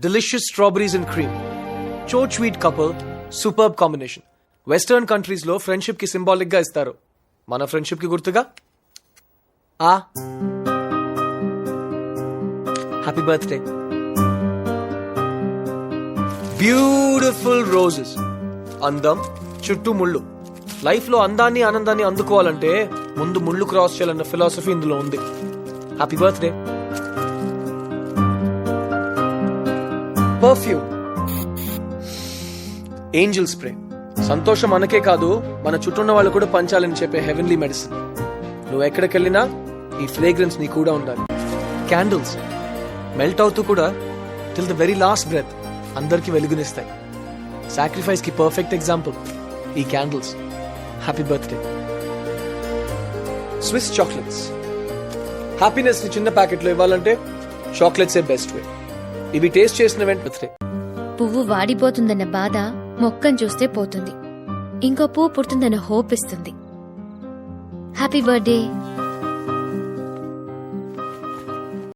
delicious strawberries and cream. Cho sweet couple, superb combination. Western countries లో friendship కి symbolic గా ఇస్తారు. మన ఫ్రెండ్షిప్ కి గుర్తుగా హ్యాపీ బర్త్డే. Beautiful roses. అందం చుట్టూ ముళ్ళు. లైఫ్ లో అందాన్ని ఆనందాన్ని అందుకోవాలంటే ముందు ముళ్ళు క్రాస్ చేయాలన్న ఫిలాసఫీ ఇందులో ఉంది. Happy birthday. Perfume, Angel spray. సంతోషం మనకే కాదు మన చుట్టూన్న వాళ్ళు కూడా పంచాలని చెప్పే హెవెన్లీ మెడిసిన్. నువ్వు ఎక్కడికెళ్ళినా ఈ ఫ్రేగ్రెన్స్ నీ కూడా ఉండాలి. క్యాండిల్స్ మెల్ట్ అవుతూ కూడా till the very last breath అందరికి వెలుగునిస్తాయి. సాక్రిఫైస్ కి పర్ఫెక్ట్ ఎగ్జాంపుల్ ఈ candles. Happy birthday. Swiss chocolates. Happiness ని చిన్న ప్యాకెట్లో ఇవ్వాలంటే చాక్లెట్స్ ఏ బెస్ట్ వే. ఇవి టేస్ట్ చేసిన వెంటనే పువ్వు వాడిపోతుందన్న బాధ మొక్కను చూస్తే పోతుంది. ఇంకో పువ్వు పుడుతుందన్న హోప్ ఇస్తుంది. Happy birthday.